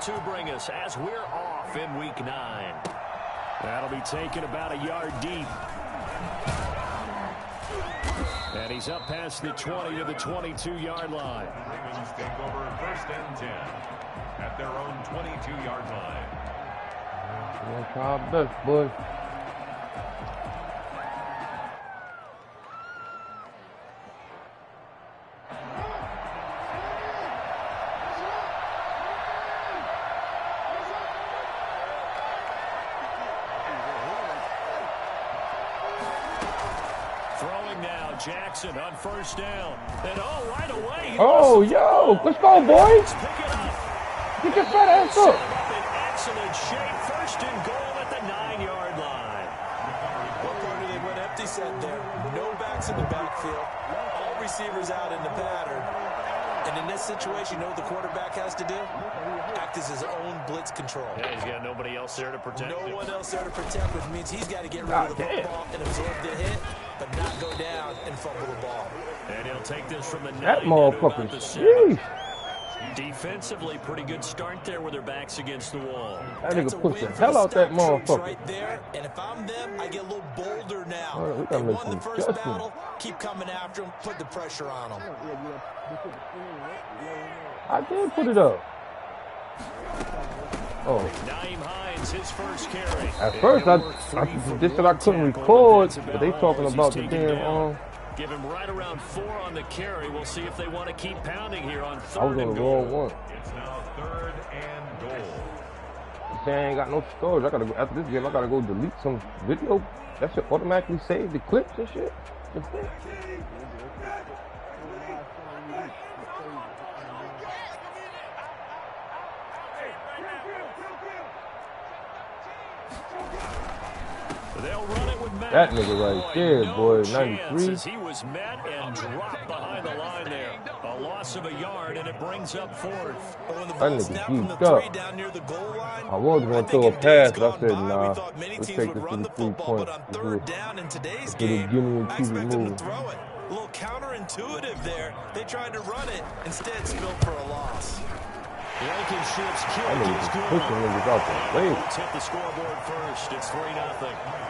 to bring us as we're off in Week 9. That'll be taken about a yard deep. And he's up past the 20 to the 22-yard line. Ravens take over 1st and 10 at their own 22-yard line. One time best, boy. Jackson on 1st down. And right away. Oh, yo. Let's go, boys. Get your fat ass up. In excellent shape. 1st and goal at the 9-yard line. What corner they went empty set there. No backs in the backfield. All receivers out in the pattern. And in this situation, you know what the quarterback has to do? Act as his own blitz control. Yeah, he's got nobody else there to protect him. No one else there to protect, which means he's got to get rid of the football and absorb the hit, but not go down and fumble the ball. And he'll take this from the 9. That motherfucker. Jeez. Defensively, pretty good start there with their backs against the wall. That nigga pushed the hell out that motherfucker. Right there, and if I'm them, I get a little bolder now. We they gotta make won the some first adjustments. battle, keep coming after them, put the pressure on them. I did put it up. Oh. Nyheim Hines, his first carry. At first, I just said I couldn't record, but they talking about the damn. Give him right around 4 on the carry. We'll see if they want to keep pounding here on 3rd I was on the wrong one. It's now 3rd and goal. They ain't got no storage. I gotta go after this game. I gotta go delete some video. That should automatically save the clips and shit. They'll run it with Matt. That nigga right there, boy, 93. He was met and dropped behind the line there. A loss of a yard, and it brings up 4th. That nigga geeked up. I was going to throw a pass, but I said, nah, let's take this to the 3 point. Let's do the gimme and keep it moving. A little counterintuitive there. They tried to run it, instead spilled for a loss. Blankenship's kick That nigga is good. pushing niggas out the way. Let's hit the scoreboard first. It's 3-0.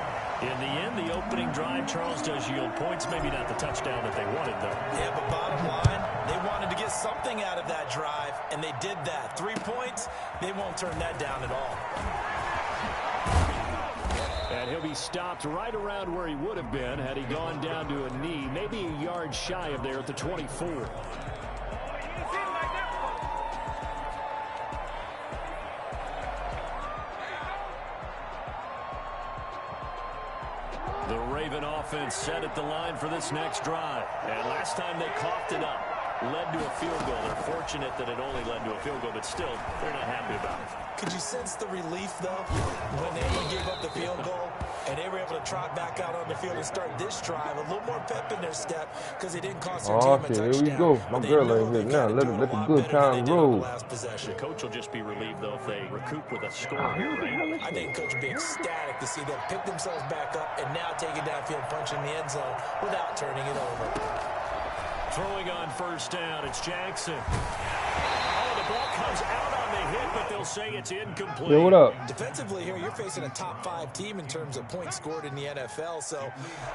In the end, the opening drive, Charles, does yield points. Maybe not the touchdown that they wanted, though. Yeah, but bottom line, they wanted to get something out of that drive, and they did that. 3 points, they won't turn that down at all. And he'll be stopped right around where he would have been had he gone down to a knee, maybe a yard shy of there at the 24. The Raven offense set at the line for this next drive. And last time they coughed it up, led to a field goal. They're fortunate that it only led to a field goal, but still, they're not happy about it. Could you sense the relief, though, when they gave up the field goal and they were able to trot back out on the field and start this drive? A little more pep in their step because they didn't cost their team a touchdown. Here we go. My girl ain't here now. Let the good time roll. The coach will just be relieved, though, if they recoup with a score here, right? I think Coach will be ecstatic to see them pick themselves back up and now take it downfield, punching the end zone without turning it over. Throwing on 1st down, it's Jackson. Oh, the ball comes out on the hit, but they'll say it's incomplete. Yo, what up? Defensively here, you're facing a top 5 team in terms of points scored in the NFL. So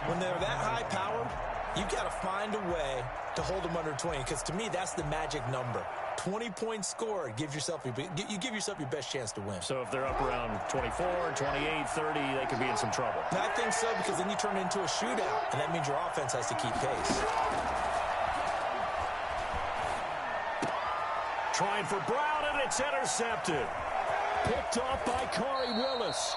when they're that high powered, you've got to find a way to hold them under 20. Because to me, that's the magic number. 20 points scored gives yourself you give yourself your best chance to win. So if they're up around 24, 28, 30, they could be in some trouble. And I think so, because then you turn it into a shootout, and that means your offense has to keep pace. Trying for Brown, and it's intercepted. Picked off by Corey Willis.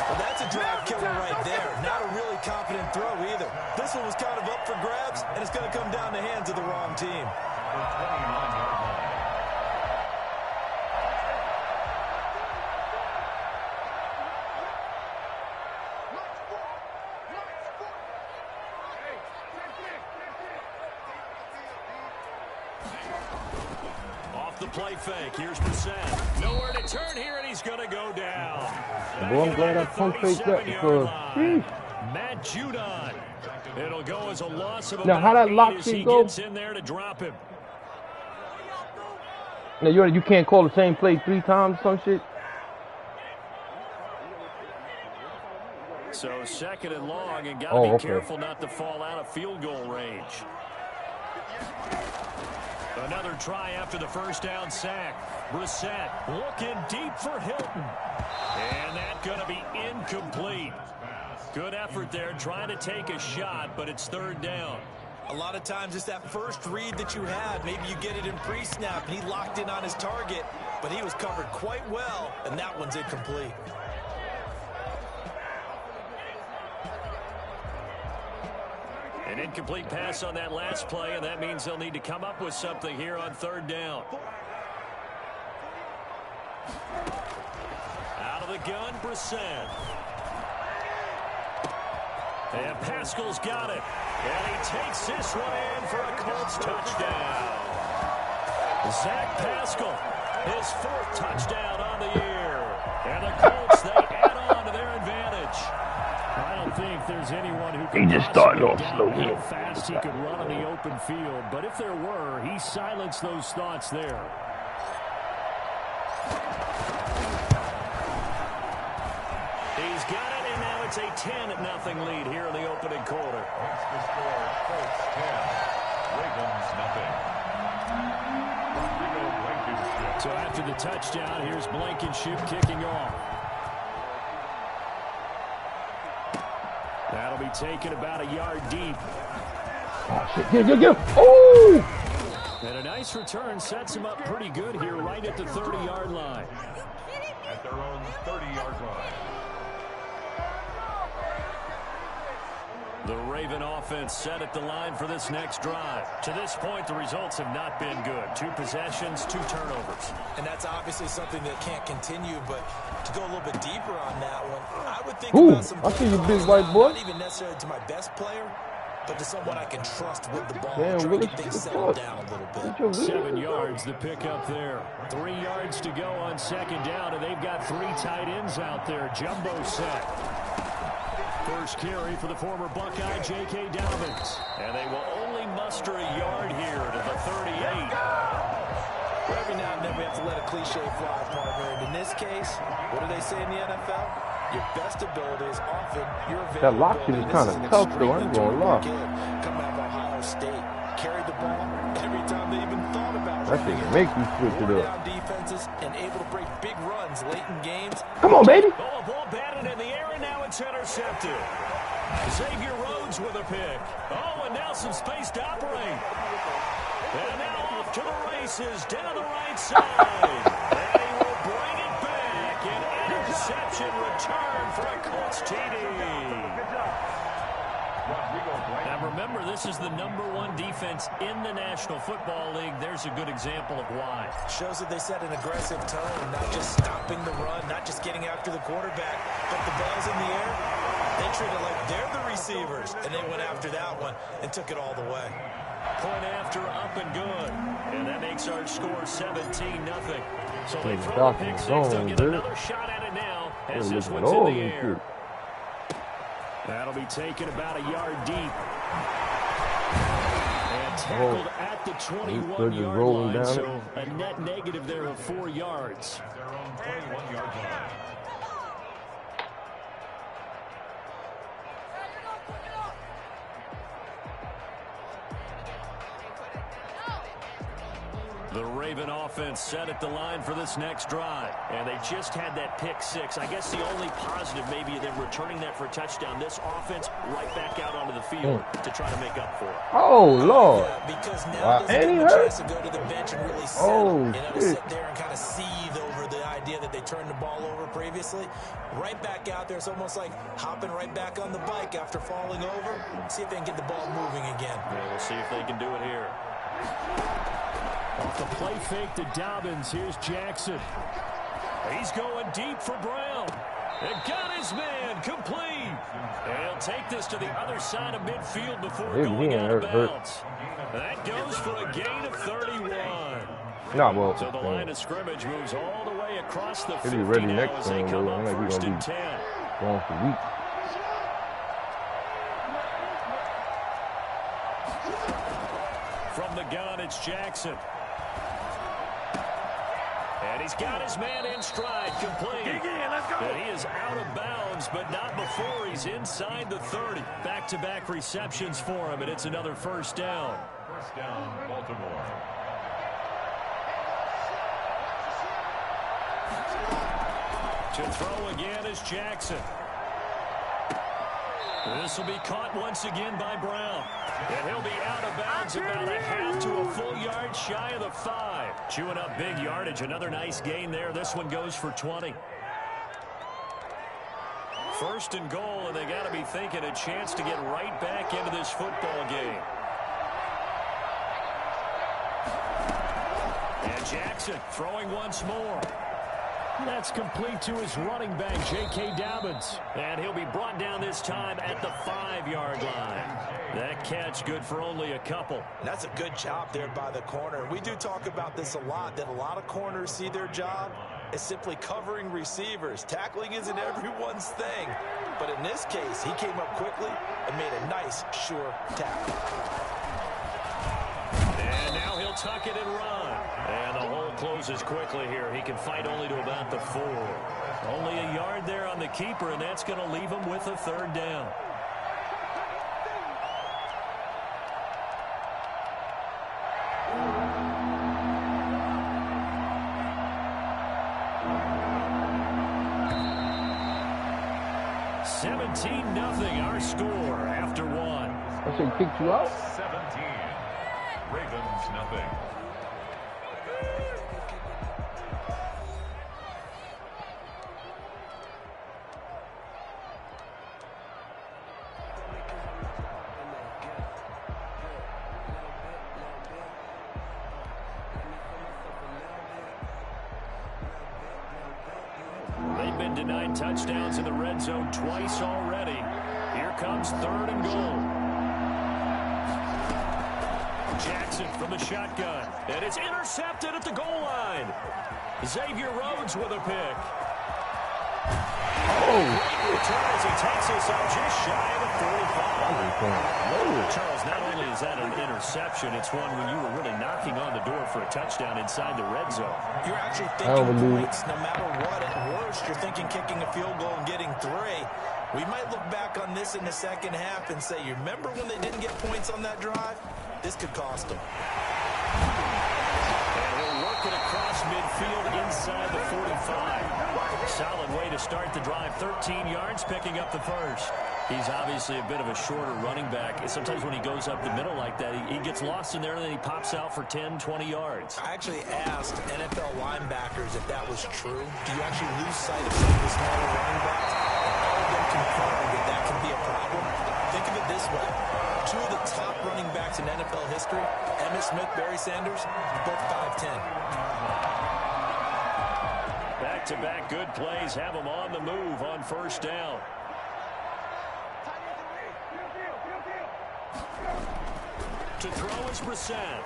Well, that's a drive killer right there. Not a really confident throw either. This one was kind of up for grabs, and it's going to come down the hands of the wrong team. The play fake. Here's Brissett. Nowhere to turn here, and he's going to go down. Boy, I'm glad I pump faked that because Matt Judon. It'll go as a loss of now how that lock he go? gets in there to drop him. Now you can't call the same play 3 times or some shit. So 2nd and long, and gotta be careful not to fall out of field goal range. Another try after the first down sack. Brissett looking deep for Hilton. And that's going to be incomplete. Good effort there trying to take a shot, but it's 3rd down. A lot of times it's that first read that you have. Maybe you get it in pre-snap, and he locked in on his target, but he was covered quite well, and that one's incomplete. An incomplete pass on that last play, and that means they'll need to come up with something here on 3rd down. Out of the gun, Brissett. And Pascal's got it. And he takes this one in for a Colts touchdown. Zach Pascal, his 4th touchdown on the year. And the Colts, they add on to their advantage. I don't think there's anyone who can just started off slow. How fast he could run on the open field. But if there were, he silenced those thoughts there. He's got it, and now it's a 10-0 lead here in the opening quarter. What's the score? Colts 10, Ravens nothing. Blankenship. So after the touchdown, here's Blankenship kicking off. That'll be taken about a yard deep. Oh, shit. Get him. Oh! And a nice return sets him up pretty good here right at the 30-yard line. At their own 30-yard line. The Raven offense set at the line for this next drive. To this point, the results have not been good. 2 possessions, 2 turnovers. And that's obviously something that can't continue, but to go a little bit deeper on that one, I would think about some I see you, big white boy. Not even necessarily to my best player, but to someone I can trust with the ball. Damn, Try to get things settled down a little bit. 7 yards the pickup there. 3 yards to go on 2nd down, and they've got 3 tight ends out there. Jumbo set. First carry for the former Buckeye, J.K. Dobbins. And they will only muster a yard here to the 38. Well, every now and then we have to let a cliche fly, partner. And in this case, what do they say in the NFL? Your best ability is often your availability. That lock shit is kind of tough, though. I ain't gonna lie. Come out of Ohio State, carried the ball every time they even thought about that thing make you switch it up. Defenses and able to break big runs late in games. Come on, baby. Oh, a ball batted in the air, and now it's intercepted. Xavier Rhodes with a pick. Oh, and now some space to operate. And now off to the races down the right side. And he will bring it back. An interception return for a Colts TD. Now remember, this is the #1 defense in the National Football League. There's a good example of why. Shows that they set an aggressive tone, not just stopping the run, not just getting after the quarterback, but the ball's in the air. They treat it like they're the receivers, and they went after that one and took it all the way. Point after, up and good. And that makes our score 17-0. So they throw the pick 6. They'll get another shot at it now as this one's in the air. That'll be taken about a yard deep. And tackled at the 21-yard line. So a net negative there of 4 yards. At their own 21-yard line. The Raven offense set at the line for this next drive. And they just had that pick 6. I guess the only positive maybe them returning that for a touchdown. This offense right back out onto the field to try to make up for it. Oh, Lord. Because now there's a chance to go to the bench and really settle. To sit there and kind of seethe over the idea that they turned the ball over previously. Right back out there. It's almost like hopping right back on the bike after falling over. See if they can get the ball moving again. Yeah, we'll see if they can do it here. Off the play fake to Dobbins. Here's Jackson. He's going deep for Brown. And got his man complete. And he'll take this to the other side of midfield before going out of bounds. That goes for a gain of 31. So the line of scrimmage moves all the way across the 50 ready now next as they time, come though. up Like 1st and 10. Going for weeks. From the gun, it's Jackson. And he's got his man in stride, complete. And he is out of bounds, but not before he's inside the 30. Back-to-back receptions for him, and it's another first down. First down, Baltimore. To throw again is Jackson. This will be caught once again by Brown. And he'll be out of bounds about a half to a full yard shy of the 5. Chewing up big yardage. Another nice gain there. This one goes for 20. First and goal, and they got to be thinking a chance to get right back into this football game. And Jackson throwing once more. That's complete to his running back, J.K. Dobbins. And he'll be brought down this time at the 5-yard line. That catch good for only a couple. That's a good job there by the corner. We do talk about this a lot, that a lot of corners see their job as simply covering receivers. Tackling isn't everyone's thing. But in this case, he came up quickly and made a nice, sure tackle. And now he'll tuck it and run. And the hole closes quickly here. He can fight only to about the 4. Only a yard there on the keeper, and that's going to leave him with a third down. Nothing, our score after 1. I should kick you out. 17. Ravens, nothing. They've been denied touchdowns in the red zone twice already. Here comes third and goal. Jackson from the shotgun. And it's intercepted at the goal line. Xavier Rhodes with a pick. Great return as he takes us up just shy of the 45. Charles, not only is that an interception, it's one when you were really knocking on the door for a touchdown inside the red zone. You're actually thinking points no matter what. At worst, you're thinking kicking a field goal and getting 3. We might look back on this in the second half and say, you remember when they didn't get points on that drive? This could cost them. And he'll work it across midfield inside the 45. Solid way to start the drive. 13 yards, picking up the first. He's obviously a bit of a shorter running back. Sometimes when he goes up the middle like that, he gets lost in there, and then he pops out for 10, 20 yards. I actually asked NFL linebackers if that was true. Do you actually lose sight of some of the smaller running backs? All of them confirmed that can be a problem. Think of it this way. 2 of the top running backs in NFL history, Emmitt Smith, Barry Sanders, both 5'10". Back-to-back good plays have him on the move on first down. To throw is Brissett.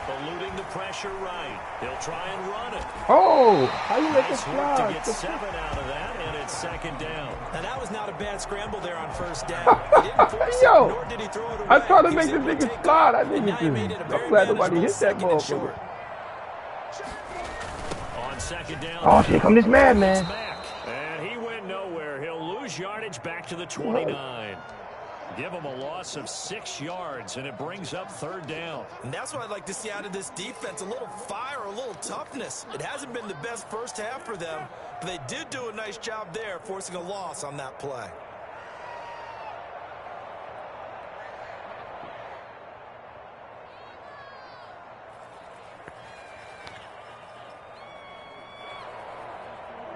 Eluding the pressure right. He'll try and run it. Oh, how you make nice it work fly? to get 7 out of that, and it's second down. And that was not a bad scramble there on first down. He didn't force Yo, it, nor did he throw it away. I tried to He make was this able to nigga take slide. off, I and now he didn't made it a very I'm glad nobody manageable hit that second and short. motherfucker. On second down. Oh, here come this madman. And he went nowhere. He'll lose yardage back to the 29. Give him a loss of 6 yards, and it brings up third down. And that's what I'd like to see out of this defense, a little fire, a little toughness. It hasn't been the best first half for them, but they did do a nice job there, forcing a loss on that play.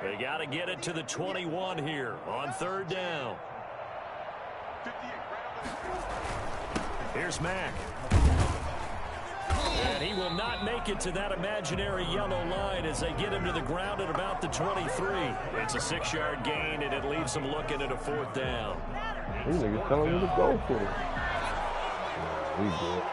They got to get it to the 21 here on third down. Here's Mack. And he will not make it to that imaginary yellow line as they get him to the ground at about the 23. It's a 6-yard gain, and it leaves them looking at a fourth down. These niggas telling me to go for it. We good.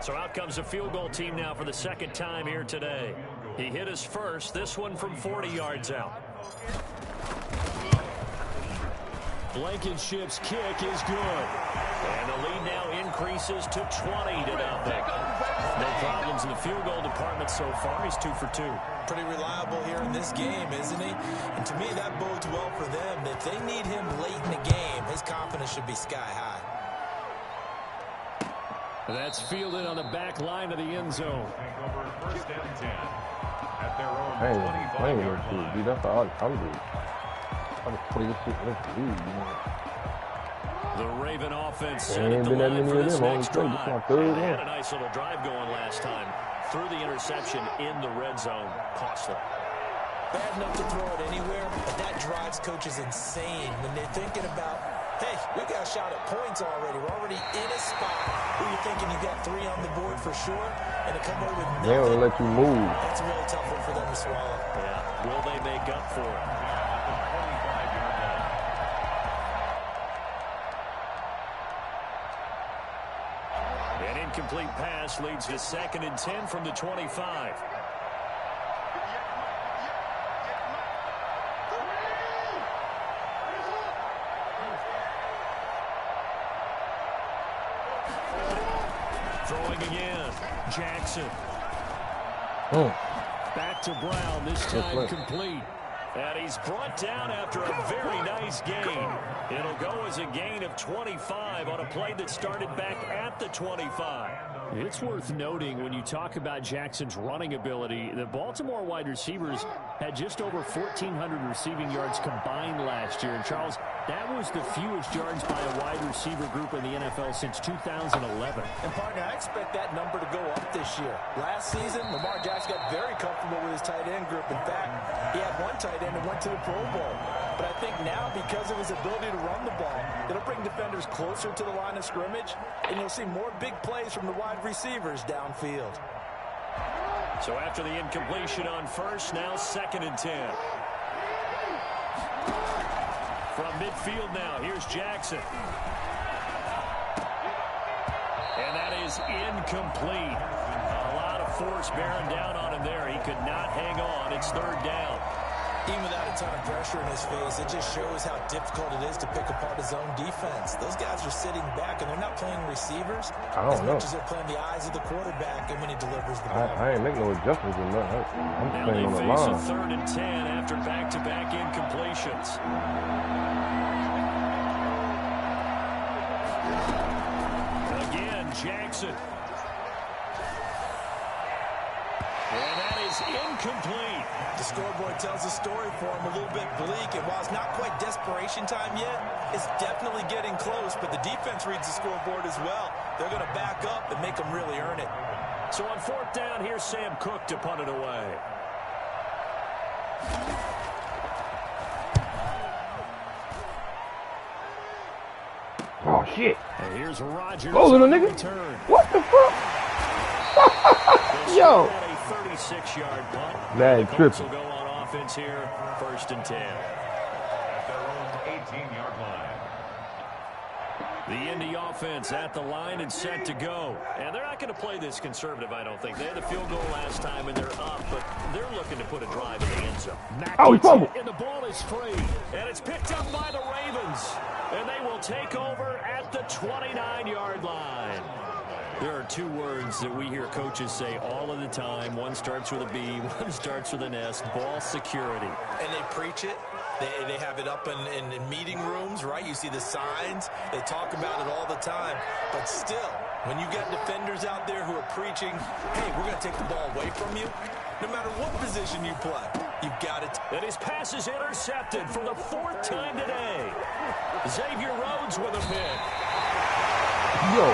So out comes a field goal team now for the second time here today. He hit his first, this one from 40 yards out. Blankenship's kick is good. And the lead now increases to 20-0. No problems in the field goal department so far. He's 2 for 2. Pretty reliable here in this game, isn't he? And to me, that bodes well for them. If they need him late in the game, his confidence should be sky high. That's fielded on the back line of the end zone. Over 1st and 10 at their own I ain't 25-yard line. dude. That's all I'm doing. I'm just putting this shit in this dude, man. The Raven offense set Ain't at the been that line many for of this them. next Only three. This drive. my third They had one. a nice little drive going last time. Threw the interception in the red zone. Costly. Bad enough to throw it anywhere, but that drives coaches insane when they're thinking about, hey, we got a shot at points already. We're already in a spot where you're thinking you got 3 on the board for sure, and to come away with nothing. They don't let you move. That's a really tough one for them to swallow. Yeah. Will they make up for it? An incomplete pass leads to 2nd and 10 from the 25. Throwing again. Jackson. Back to Brown, this time complete. And he's brought down after a very nice gain. It'll go as a gain of 25 on a play that started back at the 25. It's worth noting when you talk about Jackson's running ability, the Baltimore wide receivers had just over 1,400 receiving yards combined last year. And Charles, that was the fewest yards by a wide receiver group in the NFL since 2011. And partner, I expect that number to go up this year. Last season, Lamar Jackson got very comfortable with his tight end group. In fact, he had one tight end and went to the Pro Bowl. But I think now, because of his ability to run the ball, it'll bring defenders closer to the line of scrimmage, and you'll see more big plays from the wide receivers downfield. So after the incompletion on first, now 2nd and 10. From midfield now, here's Jackson. And that is incomplete. A lot of force bearing down on him there. He could not hang on. It's 3rd down. Even without a ton of pressure in his face, it just shows how difficult it is to pick apart his own defense. Those guys are sitting back, and they're not playing receivers as much as they're playing the eyes of the quarterback and when he delivers the ball. I ain't making no adjustments in that. I'm playing on the line. Now they face a 3rd and 10 after back-to-back incompletions. Again, Jackson. And that is incomplete. The scoreboard tells the story for him, a little bit bleak, and while it's not quite desperation time yet, it's definitely getting close, but the defense reads the scoreboard as well. They're going to back up and make them really earn it. So on 4th down, here's Sam Cook to punt it away. Oh, shit. And here's Rodgers. Oh, little nigga. Return. What the fuck? Yo. A 36-yard punt. Man, Colts will go on offense here, 1st and 10. At their own 18-yard line. The Indy offense at the line and set to go. And they're not going to play this conservative, I don't think. They had the field goal last time, and they're up, but they're looking to put a drive in the end zone. Oh, he fumbled. And the ball is free. And it's picked up by the Ravens. And they will take over at the 29-yard line. There are 2 words that we hear coaches say all of the time. One starts with a B, one starts with an S, ball security. And they preach it. They have it up in meeting rooms, right? You see the signs. They talk about it all the time. But still, when you got defenders out there who are preaching, hey, we're going to take the ball away from you, no matter what position you play, you've got it. And his pass is intercepted for the 4th time today. Xavier Rhodes with a pick. Yo.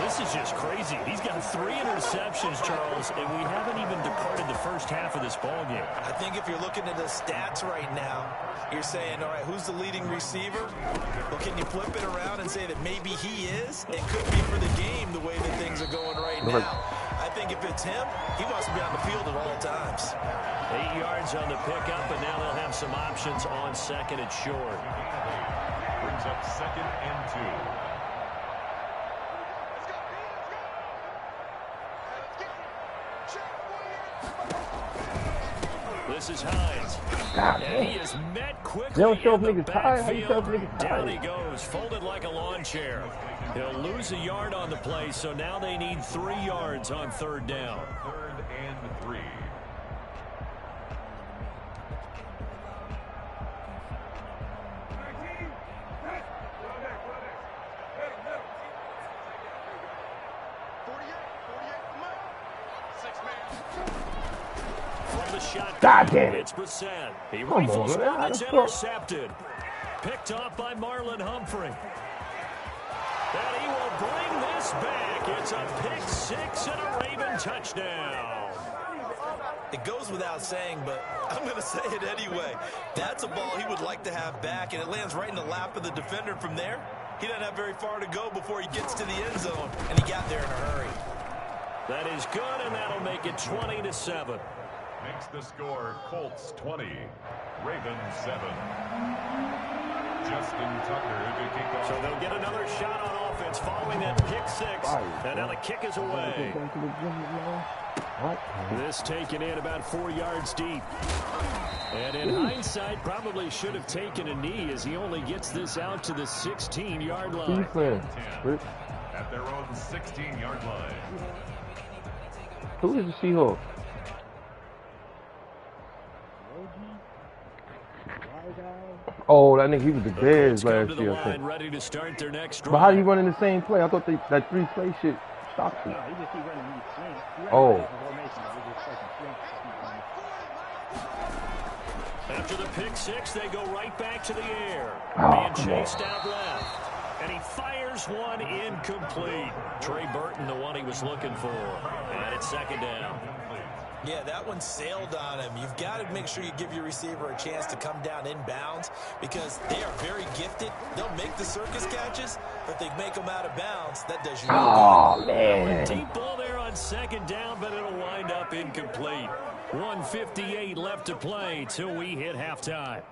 This is just crazy. He's got 3 interceptions, Charles, and we haven't even departed the first half of this ballgame. I think if you're looking at the stats right now, you're saying, all right, who's the leading receiver? Well, can you flip it around and say that maybe he is? It could be for the game the way that things are going right now. I think if it's him, he wants to be on the field at all times. 8 yards on the pickup, and now they'll have some options on 2nd and short. Brings up 2nd and 2. This is Hines. And he is met quickly. They don't show if in the niggas tired. How you tell if backfield. niggas Down he tired? goes, folded like a lawn chair. He'll lose a yard on the play, so now they need 3 yards on 3rd down. 3rd and 3. From the shotgun, God damn it. it's Brissett. He Come on, rifles man. one How that's the fuck? intercepted. Picked off by Marlon Humphrey. And he will bring this back. It's a pick 6 and a Raven touchdown. It goes without saying, but I'm going to say it anyway. That's a ball he would like to have back, and it lands right in the lap of the defender from there. He doesn't have very far to go before he gets to the end zone, and he got there in a hurry. That is good, and that'll make it 20-7. Makes the score Colts 20, Ravens 7. Justin Tucker to kick off. So they'll get another shot on offense following that pick 6. And now the kick is away. This taken in about 4 yards deep. And in hindsight, probably should have taken a knee as he only gets this out to the 16-yard line. Defense. At their own 16-yard line. Who is the Seahawks? Oh, that nigga, he was the Bears last To the year, I line, think. ready to start their next But how drive. he running the same play? I thought that 3-play shit stopped it. Oh. After the pick 6, they go right back to the air. Oh, Being come on. chased out left. And he fires one incomplete. Trey Burton, the one he was looking for. And it's 2nd down. Yeah, that one sailed on him. You've got to make sure you give your receiver a chance to come down inbounds because they are very gifted. They'll make the circus catches, but they make them out of bounds. That does you no Oh, good. man. Deep ball there on 2nd down, but it'll wind up incomplete. 1:58 left to play till we hit halftime.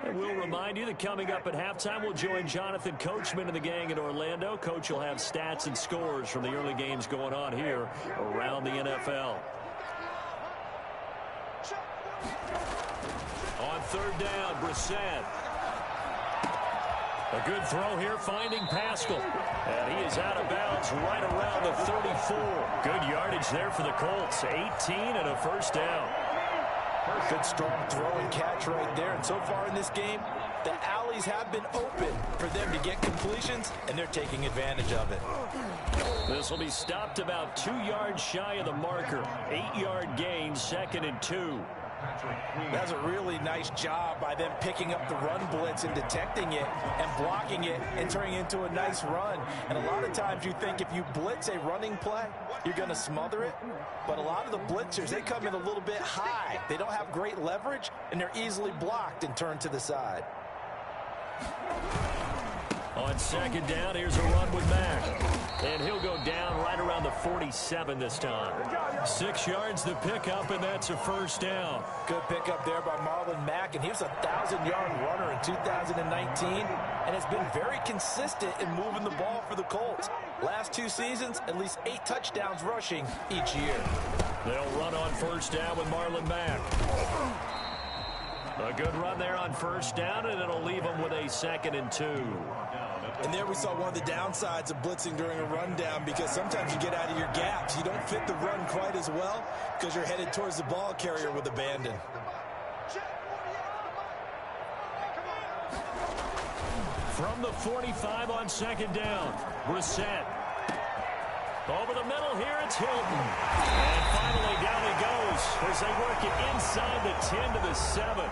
And we'll remind you that coming up at halftime, we'll join Jonathan Coachman and the gang in Orlando. Coach will have stats and scores from the early games going on here around the NFL. On 3rd down, Brissett. A good throw here, finding Pascal. And he is out of bounds right around the 34. Good yardage there for the Colts. 18 and a 1st down. Good strong throw and catch right there. And so far in this game, the alleys have been open for them to get completions, and they're taking advantage of it. This will be stopped about 2 yards shy of the marker. 8-yard gain, 2nd and 2. That's a really nice job by them picking up the run blitz and detecting it and blocking it and turning it into a nice run. And a lot of times you think if you blitz a running play, you're going to smother it. But a lot of the blitzers, they come in a little bit high. They don't have great leverage, and they're easily blocked and turned to the side. On 2nd down, here's a run with Mack. And he'll go down right around the 47 this time. 6 yards the pickup, and that's a 1st down. Good pickup there by Marlon Mack, and he was a 1,000-yard runner in 2019 and has been very consistent in moving the ball for the Colts. Last 2 seasons, at least 8 touchdowns rushing each year. They'll run on 1st down with Marlon Mack. A good run there on 1st down, and it'll leave them with a 2nd and 2. And there we saw one of the downsides of blitzing during a rundown because sometimes you get out of your gaps. You don't fit the run quite as well because you're headed towards the ball carrier with abandon. From the 45 on 2nd down, Brissett. Over the middle here, it's Hilton. And finally down he goes as they work it inside the 10 to the 7.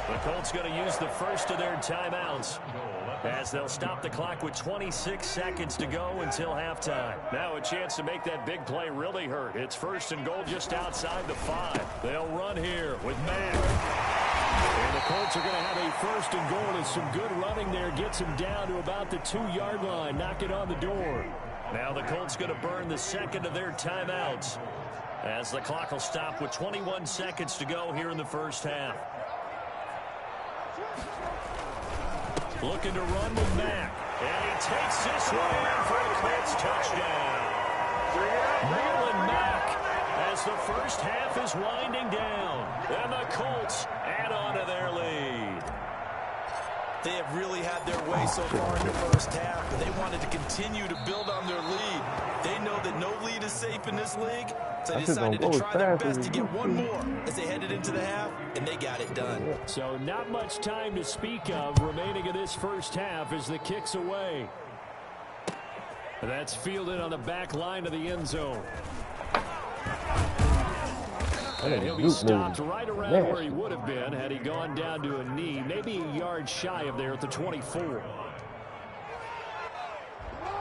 The Colts going to use the first of their timeouts as they'll stop the clock with 26 seconds to go until halftime. Now a chance to make that big play really hurt. It's 1st and goal just outside the 5. They'll run here with Mack. And the Colts are going to have a 1st and goal as some good running there gets him down to about the 2-yard line. Knock it on the door. Now the Colts going to burn the 2nd of their timeouts as the clock will stop with 21 seconds to go here in the 1st half. Looking to run with Mack. And he takes this one in for a Colts touchdown. Marlon Mack, as the first half is winding down, and the Colts add on to their lead. They have really had their way so far in the first half, but they wanted to continue to build on their lead. They know that no lead is safe in this league, so they decided to try their best to get one more as they headed into the half, and they got it done. So not much time to speak of remaining in this first half as the kick's away. That's fielded on the back line of the end zone. And he'll be stopped right around where he would have been had he gone down to a knee, maybe a yard shy of there at the 24.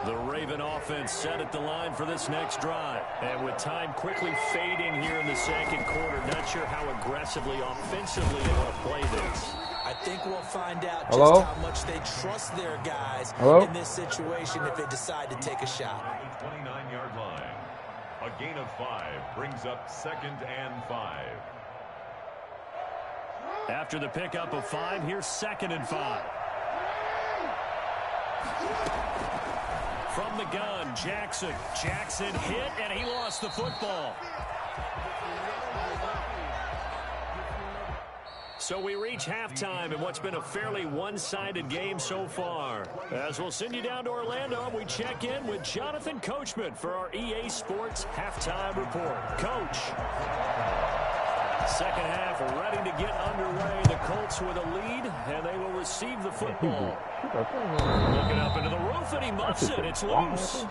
The Raven offense set at the line for this next drive. And with time quickly fading here in the second quarter, not sure how aggressively, offensively they want to play this. I think we'll find out just how much they trust their guys in this situation if they decide to take a shot. 29-yard line. A gain of 5 brings up 2nd and 5. After the pickup of 5, here's 2nd and 5. From the gun, Jackson. Jackson hit, and he lost the football. So we reach halftime in what's been a fairly one-sided game so far. As we'll send you down to Orlando, we check in with Jonathan Coachman for our EA Sports Halftime Report. Coach. Second half ready to get underway. The Colts with a lead, and they will receive the football. Looking up into the roof, and he muffs it. It's loose.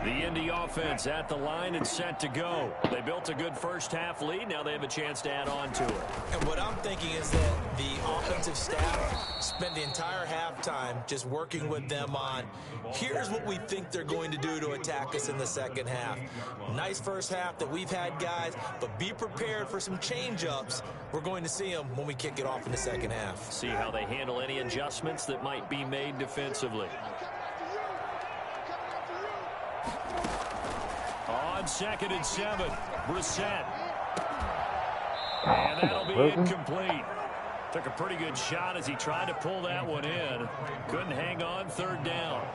The Indy offense at the line and set to go. They built a good first half lead. Now they have a chance to add on to it. And what I'm thinking is that the offensive staff spent the entire halftime just working with them on, here's what we think they're going to do to attack us in the second half. Nice first half that we've had, guys, but be prepared for some change-ups. We're going to see them when we kick it off in the second half. See how they handle any adjustments that might be made defensively. On 2nd and 7, Brissett. And that'll be incomplete. Took a pretty good shot as he tried to pull that one in. Couldn't hang on, 3rd down.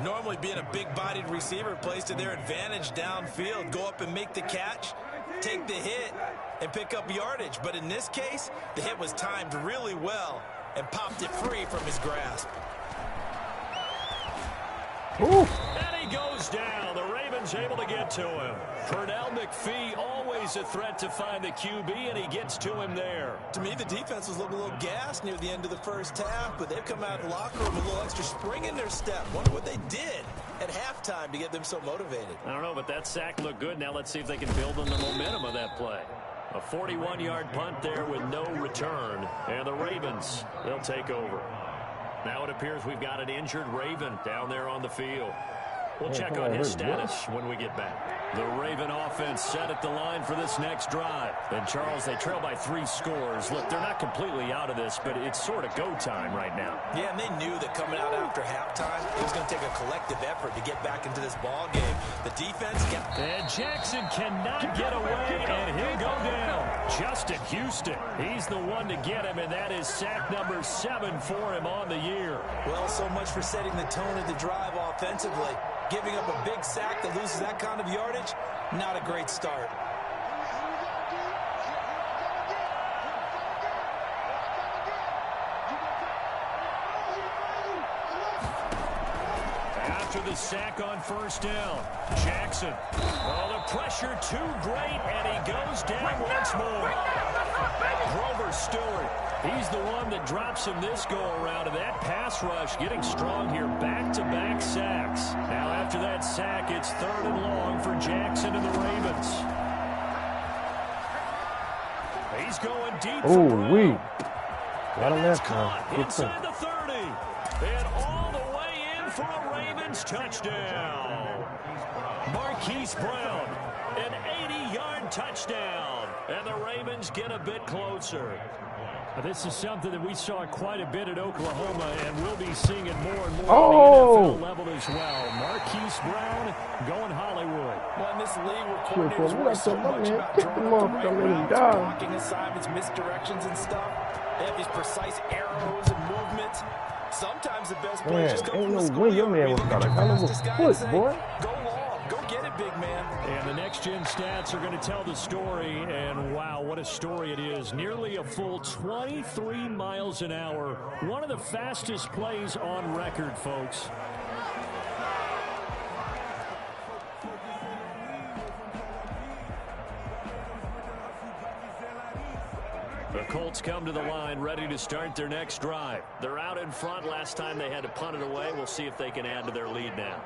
Normally being a big-bodied receiver plays to their advantage downfield. Go up and make the catch, take the hit, and pick up yardage. But in this case, the hit was timed really well and popped it free from his grasp. And he goes down. The Ravens able to get to him. Pernell McPhee, always a threat to find the QB, and he gets to him there. To me, the defense was looking a little gassed near the end of the first half, but they've come out of the locker room with a little extra spring in their step. Wonder what they did at halftime to get them so motivated. I don't know, but that sack looked good. Now let's see if they can build on the momentum of that play. A 41-yard punt there with no return. And the Ravens, they'll take over. Now it appears we've got an injured Raven down there on the field. We'll check on his status when we get back. The Raven offense set at the line for this next drive. And, Charles, they trail by 3 scores. Look, they're not completely out of this, but it's sort of go time right now. Yeah, and they knew that coming out after halftime, it was going to take a collective effort to get back into this ball game. The defense kept... And Jackson cannot get away, and he'll go down. Justin Houston, he's the one to get him, and that is sack number 7 for him on the year. Well, so much for setting the tone of the drive offensively. Giving up a big sack that loses that kind of yardage, not a great start. After the sack on 1st down, Jackson. Oh, the pressure too great, and he goes down once more. Grover Stewart He's the one that drops him this go-around, and that pass rush getting strong here. Back-to-back sacks. Now after that sack, it's 3rd and long for Jackson and the Ravens. He's going deep for Brown. Got him that's caught inside the 30. And all the way in for a Ravens touchdown. Marquise Brown, an 80-yard touchdown. And the Ravens get a bit closer. This is something that we saw quite a bit at Oklahoma, and we'll be seeing it more and more at the NFL level as well. Marquise Brown going Hollywood. Well, in this league where coordinators worry so much about drawing up the right routes, blocking assignments, misdirections and stuff, they have these precise arrows and movements. Sometimes the best players just come from the school. Your man was got a hell of a foot, boy. Go long. Go get it, big man. And the next-gen stats are going to tell the story, and wow, what a story it is. Nearly a full 23 miles an hour. One of the fastest plays on record, folks. The Colts come to the line, ready to start their next drive. They're out in front. Last time they had to punt it away. We'll see if they can add to their lead now.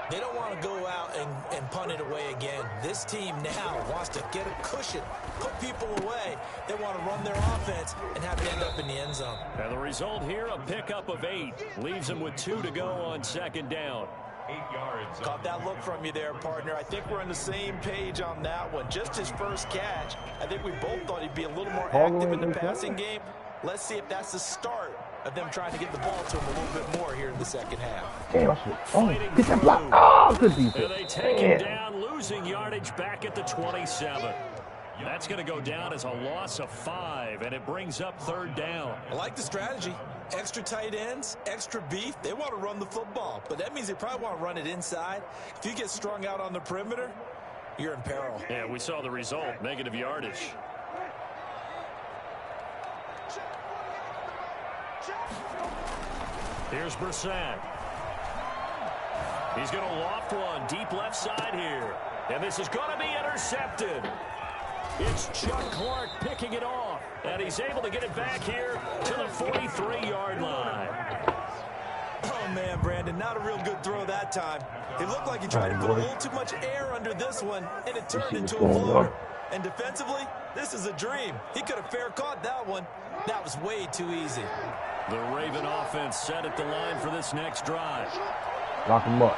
They don't want to go out and punt it away again. This team now wants to get a cushion, put people away. They want to run their offense and have it end up in the end zone. And the result here, a pickup of 8. Leaves them with 2 to go on 2nd down. 8 yards. Caught that look from you there, partner. I think we're on the same page on that one. Just his first catch. I think we both thought he'd be a little more active in the passing game. Let's see if that's the start of them trying to get the ball to him a little bit more here in the second half. Damn, get that block. Oh, good defense. And they take him down, losing yardage back at the 27. That's going to go down as a loss of 5, and it brings up 3rd down. I like the strategy. Extra tight ends, extra beef. They want to run the football, but that means they probably want to run it inside. If you get strung out on the perimeter, you're in peril. Yeah, we saw the result, negative yardage. Here's Brissett. He's going to loft one deep left side here. And this is going to be intercepted. It's Chuck Clark picking it off. And he's able to get it back here to the 43-yard line. Oh, man, Brandon, not a real good throw that time. It looked like he tried to put a little too much air under this one, and it turned into a floater. And defensively, this is a dream. He could have fair caught that one. That was way too easy. The Raven offense set at the line for this next drive. Lock him up.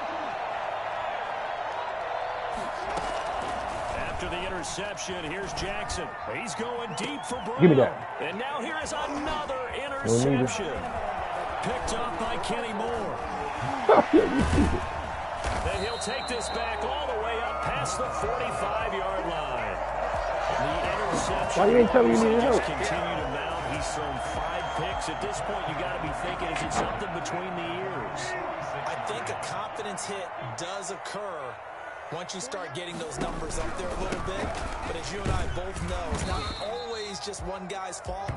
After the interception, here's Jackson. He's going deep for Brown. Give me that. And now here is another interception. Picked up by Kenny Moore. And he'll take this back all the way up past the 45-yard line. The interception. Why you ain't telling me you need help? Continue to mount. He's thrown 5 picks. At this point, you got to be thinking, is it something between the ears? I think a confidence hit does occur once you start getting those numbers up there a little bit. But as you and I both know, it's not always just one guy's fault.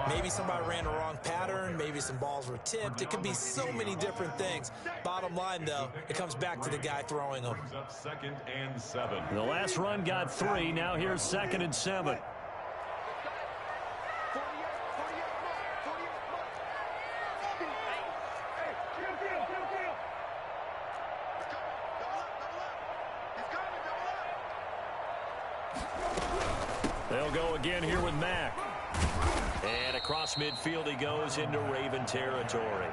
Maybe somebody ran a wrong pattern. Maybe some balls were tipped. It could be so many different things. Bottom line, though, it comes back to the guy throwing them. 2nd and 7. The last run got 3. Now here's 2nd and 7. They'll go again here with Mack. And across midfield he goes into Raven territory.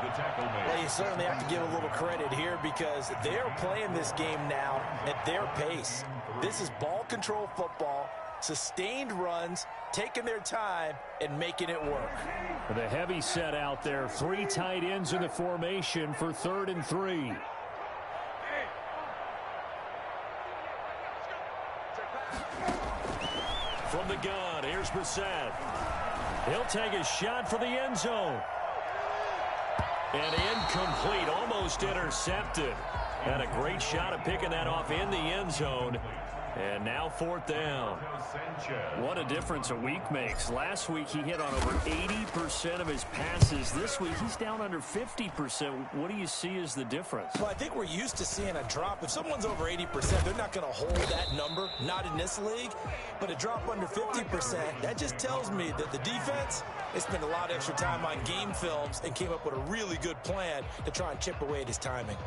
The tackle made. Well, you certainly have to give a little credit here because they're playing this game now at their pace. This is ball control football, sustained runs, taking their time, and making it work. The heavy set out there. 3 tight ends in the formation for 3rd and 3. From the gun, here's Brissett. He'll take a shot for the end zone. And incomplete, almost intercepted. Had a great shot of picking that off in the end zone. And now 4th down. What a difference a week makes. Last week he hit on over 80% of his passes. This week he's down under 50%. What do you see as the difference? Well, I think we're used to seeing a drop. If someone's over 80%, they're not going to hold that number, not in this league. But a drop under 50%, that just tells me that the defense, they spent a lot of extra time on game films and came up with a really good plan to try and chip away at his timing.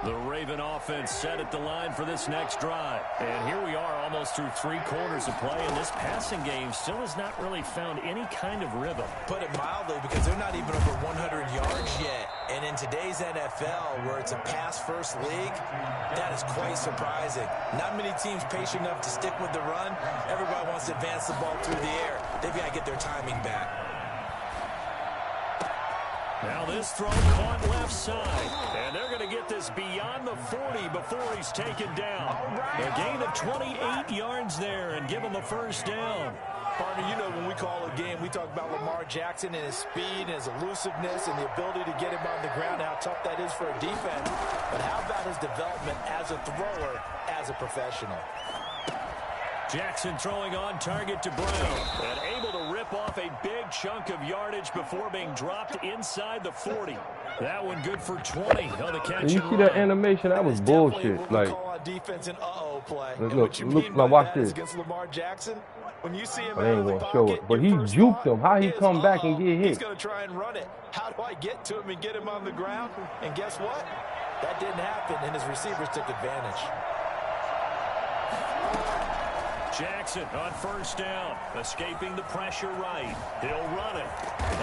The Raven offense set at the line for this next drive. And here we are almost through 3 quarters of play, and this passing game still has not really found any kind of rhythm. Put it mildly, because they're not even over 100 yards yet. And in today's NFL, where it's a pass-first league, that is quite surprising. Not many teams patient enough to stick with the run. Everybody wants to advance the ball through the air. They've got to get their timing back. Now this throw caught left side, and they're going to get this beyond the 40 before he's taken down. A gain of 28 yards there and give him a first down. Partner, you know when we call a game, we talk about Lamar Jackson and his speed and his elusiveness and the ability to get him on the ground, how tough that is for a defense. But how about his development as a thrower, as a professional? Jackson throwing on target to Brown and able to rip off a big chunk of yardage before being dropped inside the 40. That one good for 20 on the catch. You see that animation? That was bullshit. Like, defense and play. Look, now watch this. Against Lamar Jackson, when you see him I ain't gonna show it, but he juked him. How he come back and get hit? He's gonna try and run it. How do I get to him and get him on the ground? And guess what? That didn't happen, and his receivers took advantage. Jackson on first down, escaping the pressure right. He'll run it,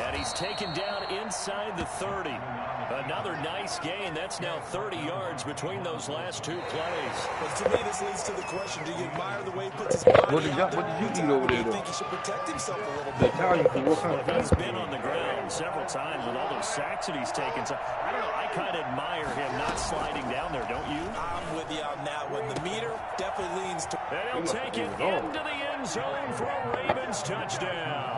and he's taken down inside the 30. Another nice gain. That's now 30 yards between those last 2 plays. But to me, this leads to the question, do you admire the way he puts his body What did you eat over there, do you though? think he should protect himself a little They bit? tell you for what kind of He's been on the ground several times with all those sacks that he's taken. So, I don't know, I kind of admire him not sliding down there, don't you? I'm with you on that one. The meter definitely leans to... And he'll take it into the end zone for a Ravens touchdown.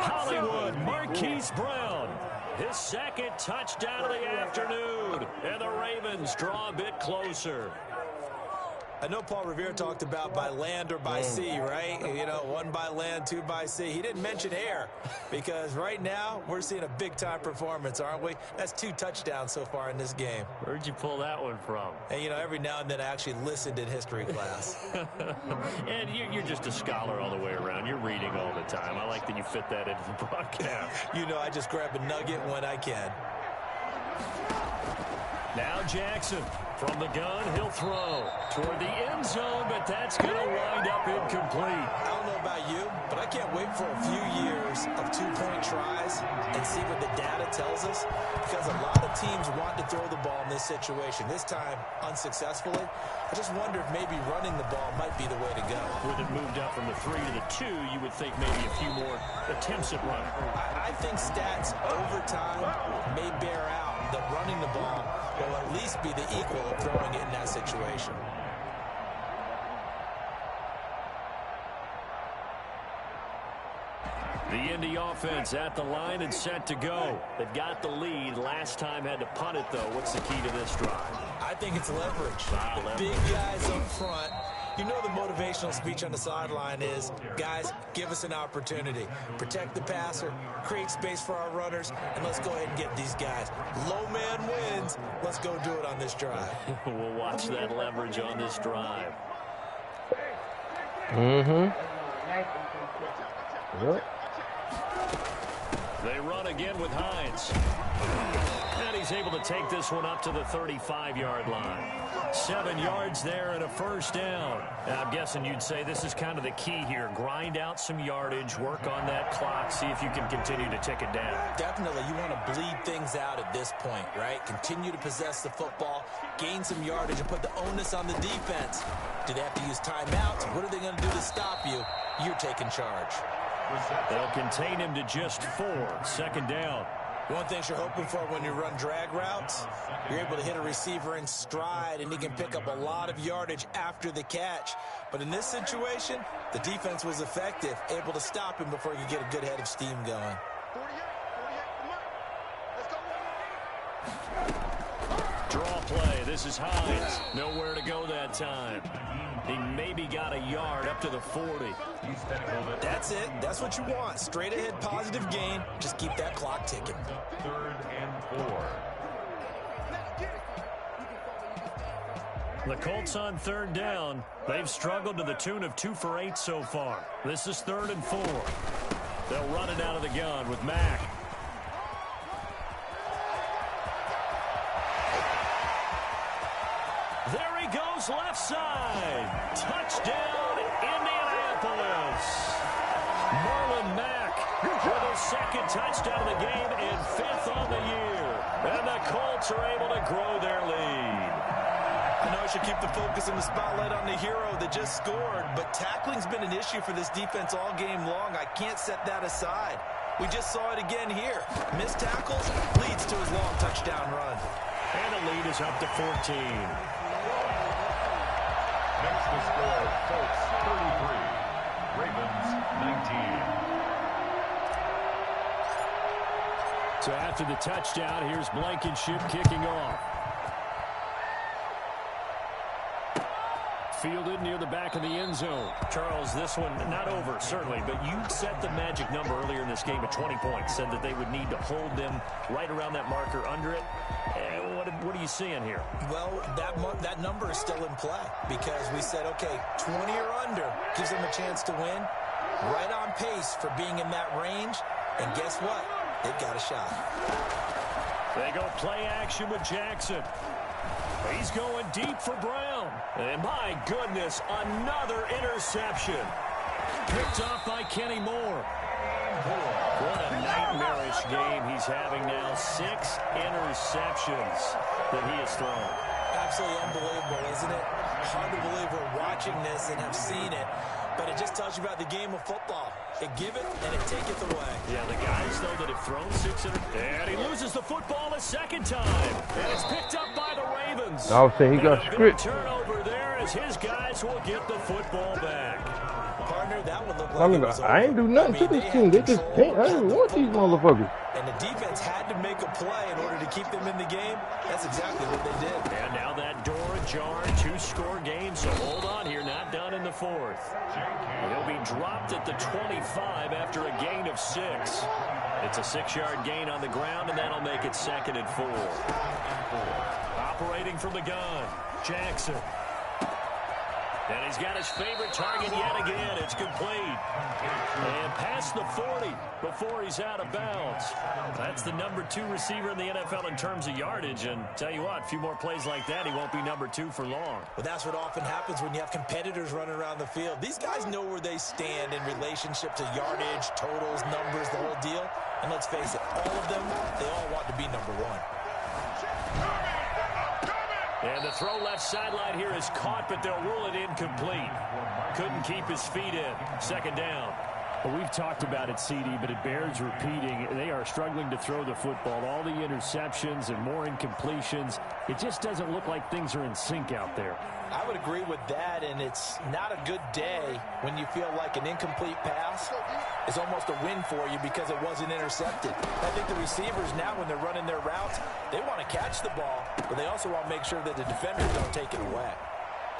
Hollywood Marquise Brown. His second touchdown of the afternoon. And the Ravens draw a bit closer. I know Paul Revere talked about by land or by sea, right? You know, 1 by land, 2 by sea. He didn't mention air because right now we're seeing a big-time performance, aren't we? That's 2 touchdowns so far in this game. Where'd you pull that one from? And, you know, every now and then I actually listened in history class. And you're just a scholar all the way around. You're reading all the time. I like that you fit that into the broadcast. You know, I just grab a nugget when I can. Now Jackson from the gun, he'll throw toward the end zone, but that's going to wind up incomplete. I don't know about you, but I can't wait for a few years of 2-point tries and see what the data tells us, because a lot of teams want to throw the ball in this situation, this time unsuccessfully. I just wonder if maybe running the ball might be the way to go. With it moved up from the 3 to the 2, you would think maybe a few more attempts at running. I think stats over time may bear out that running the ball will at least be the equal of throwing it in that situation. The Indy offense at the line and set to go. They've got the lead. Last time had to punt it, though. What's the key to this drive? I think it's leverage. Leverage. Big guys up front. You know the motivational speech on the sideline is, guys, give us an opportunity. Protect the passer, create space for our runners, and let's go ahead and get these guys. Low man wins. Let's go do it on this drive. We'll watch that leverage on this drive. Yep. They run again with Hines. And he's able to take this one up to the 35-yard line. 7 yards there and a first down. And I'm guessing you'd say this is kind of the key here. Grind out some yardage, work on that clock, see if you can continue to tick it down. Definitely, you want to bleed things out at this point, right? Continue to possess the football, gain some yardage, and put the onus on the defense. Do they have to use timeouts? What are they going to do to stop you? You're taking charge. They'll contain him to just 4. Second down. One thing you're hoping for when you run drag routes, you're able to hit a receiver in stride, and he can pick up a lot of yardage after the catch. But in this situation, the defense was effective, able to stop him before he could get a good head of steam going. Draw play. This is Hines. Nowhere to go that time. He maybe got a yard up to the 40. That's it. That's what you want. Straight ahead positive gain. Just keep that clock ticking. 3rd and 4. The Colts on 3rd down. They've struggled to the tune of 2 for 8 so far. This is 3rd and 4. They'll run it out of the gun with Mack. There he goes, left side. Touchdown, Indianapolis. Marlon Mack with his 2nd touchdown of the game and 5th on the year. And the Colts are able to grow their lead. I know I should keep the focus and the spotlight on the hero that just scored, but tackling's been an issue for this defense all game long. I can't set that aside. We just saw it again here. Missed tackles leads to his long touchdown run. And the lead is up to 14. Next to score, Colts 33, Ravens 19. So after the touchdown, here's Blankenship kicking off. Fielded near the back of the end zone. Charles, this one not over, certainly, but you set the magic number earlier in this game at 20 points, said that they would need to hold them right around that marker under it. What are you seeing here? Well, that number is still in play because we said, okay, 20 or under gives them a chance to win. Right on pace for being in that range. And guess what? They've got a shot. They go play action with Jackson. He's going deep for Brown. And my goodness, another interception. Picked off by Kenny Moore. What a nightmarish game he's having now. 6 interceptions that he has thrown. Absolutely unbelievable, isn't it? Hard to believe we're watching this and have seen it. But it just tells you about the game of football. It give it and it take it away. Yeah, the guys, though, that have thrown 6 and he loses the football a 2nd time. And it's picked up by the Ravens. I was saying he got script. Turnover there as his guys will get the football back. Partner, that would look like I ain't do nothing to this team. They just can't. I don't want these motherfuckers. And the defense had to make a play in order to keep them in the game. That's exactly what they did. And now that door ajar, 2-score game. So hold on here, not done in the 4th. He'll be dropped at the 25 after a gain of 6. It's a 6-yard gain on the ground, and that'll make it 2nd and 4. Operating from the gun, Jackson. And he's got his favorite target yet again. It's complete. And past the 40 before he's out of bounds. That's the number 2 receiver in the NFL in terms of yardage. And tell you what, a few more plays like that, he won't be number 2 for long. Well, that's what often happens when you have competitors running around the field. These guys know where they stand in relationship to yardage, totals, numbers, the whole deal. And let's face it, all of them, they all want to be number 1. And the throw left sideline here is caught, but they'll rule it incomplete. Couldn't keep his feet in. 2nd down. Well, we've talked about it, CD, but it bears repeating. They are struggling to throw the football. All the interceptions and more incompletions. It just doesn't look like things are in sync out there. I would agree with that, and it's not a good day when you feel like an incomplete pass is almost a win for you because it wasn't intercepted. I think the receivers now, when they're running their routes, they want to catch the ball, but they also want to make sure that the defenders don't take it away.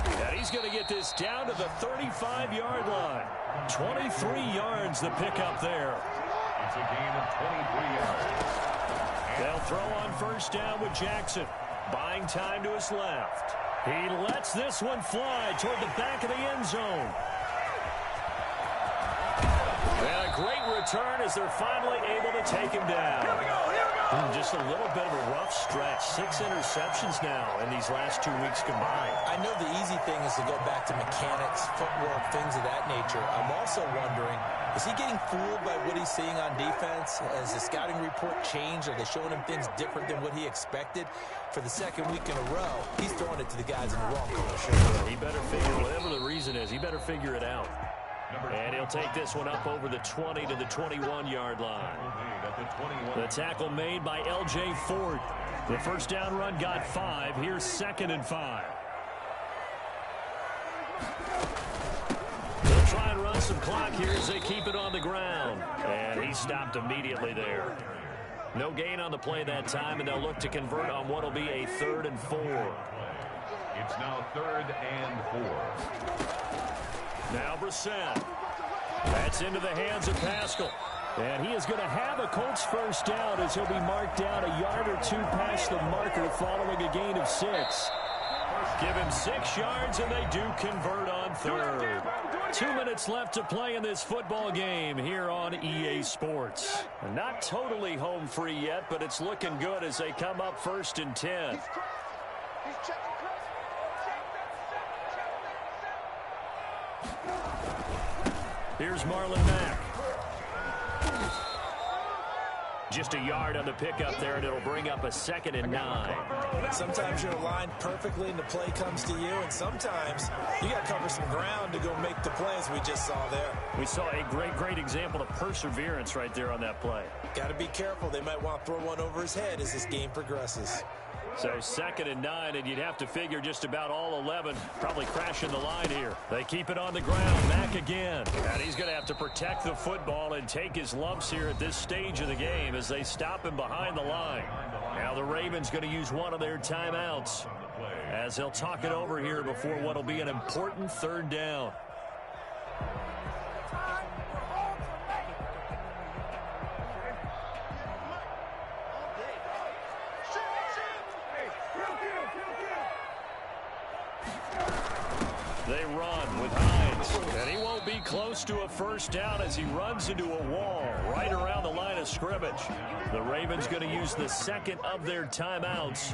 And he's going to get this down to the 35-yard line. 23 yards the pickup there. It's a gain of 23 yards. They'll throw on 1st down with Jackson. Buying time to his left. He lets this one fly toward the back of the end zone. And a great return as they're finally able to take him down. Here we go. Just a little bit of a rough stretch. 6 interceptions now in these last 2 weeks combined. I know the easy thing is to go back to mechanics, footwork, things of that nature. I'm also wondering, is he getting fooled by what he's seeing on defense? Has the scouting report changed? Are they showing him things different than what he expected? For the 2nd week in a row, he's throwing it to the guys in the wrong color shirt. He better figure, whatever the reason is, he better figure it out. And he'll take this one up over the 20 to the 21-yard line. The tackle made by L.J. Ford. The first down run got 5. Here's 2nd and 5. They'll try and run some clock here as they keep it on the ground. And he stopped immediately there. No gain on the play that time, and they'll look to convert on what will be a 3rd and 4. It's now 3rd and 4. Now Brissett. That's into the hands of Pascal. And he is going to have a Colts first down as he'll be marked down a yard or 2 past the marker following a gain of 6. Give him 6 yards, and they do convert on 3rd. 2 minutes left to play in this football game here on EA Sports. Not totally home free yet, but it's looking good as they come up 1st and 10. Here's Marlon Mack. Just a yard on the pickup there, and it'll bring up a 2nd and 9. Sometimes you're aligned perfectly and the play comes to you, and sometimes you got to cover some ground to go make the plays we just saw there. We saw a great example of perseverance right there on that play. Got to be careful. They might want to throw one over his head as this game progresses. So 2nd and 9, and you'd have to figure just about all 11 probably crashing the line here. They keep it on the ground. Mack again. And he's going to have to protect the football and take his lumps here at this stage of the game as they stop him behind the line. Now the Ravens going to use one of their timeouts as they'll talk it over here before what will be an important 3rd down. They run with Hines, and he won't be close to a first down as he runs into a wall right around the line of scrimmage. The Ravens going to use the 2nd of their timeouts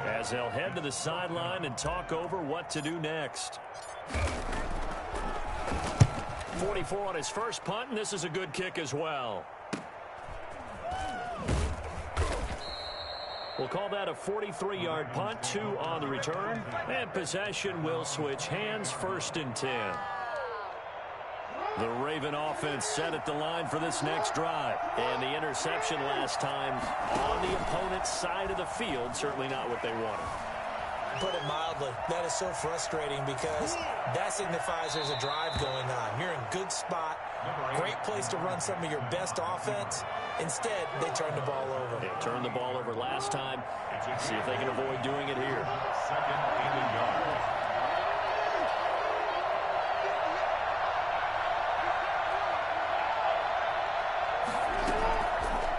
as they'll head to the sideline and talk over what to do next. 44 on his first punt, and this is a good kick as well. We'll call that a 43-yard punt, 2 on the return, and possession will switch hands, 1st and 10. The Raven offense set at the line for this next drive, and the interception last time on the opponent's side of the field, certainly not what they wanted. Put it mildly, that is so frustrating because that signifies there's a drive going on. You're in a good spot, great place to run some of your best offense. Instead, they turn the ball over. They turned the ball over last time. See if they can avoid doing it here. 2nd and a yard.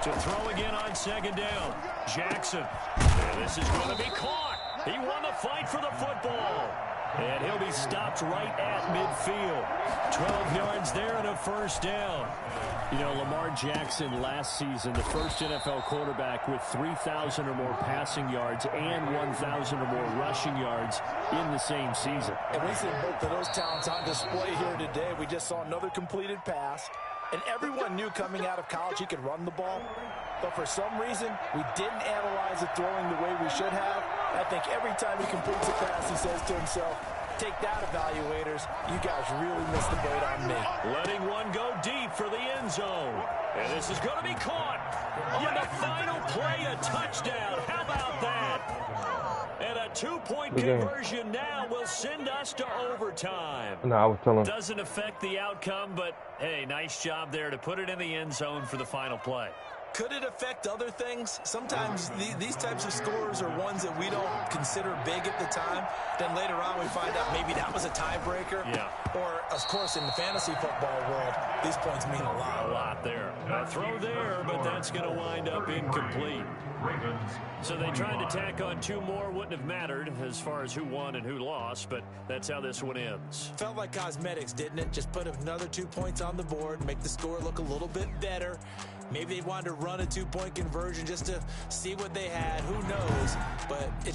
To throw again on 2nd down. Jackson. And this is going to be caught. He won the fight for the football. And he'll be stopped right at midfield. 12 yards there and a first down. You know, Lamar Jackson last season, the first NFL quarterback with 3,000 or more passing yards and 1,000 or more rushing yards in the same season. And we see both of those talents on display here today. We just saw another completed pass. And everyone knew coming out of college he could run the ball. But for some reason, we didn't analyze it throwing the way we should have. I think every time he completes a pass, he says to himself, take that, evaluators. You guys really missed the boat on me. Letting one go deep for the end zone. And this is going to be caught. On the final play, a touchdown. How about that? And a 2-point conversion now will send us to overtime. No, I was telling. Doesn't affect the outcome, but, hey, nice job there to put it in the end zone for the final play. Could it affect other things? Sometimes these types of scores are ones that we don't consider big at the time. Then later on we find out maybe that was a tiebreaker. Yeah. Or, of course, in the fantasy football world, these points mean a lot. A lot there. A throw there, but that's going to wind up incomplete. So they tried to tack on 2 more. Wouldn't have mattered as far as who won and who lost, but that's how this one ends. Felt like cosmetics, didn't it? Just put another 2 points on the board, make the score look a little bit better. Maybe they wanted to run a 2-point conversion just to see what they had. Who knows? But it just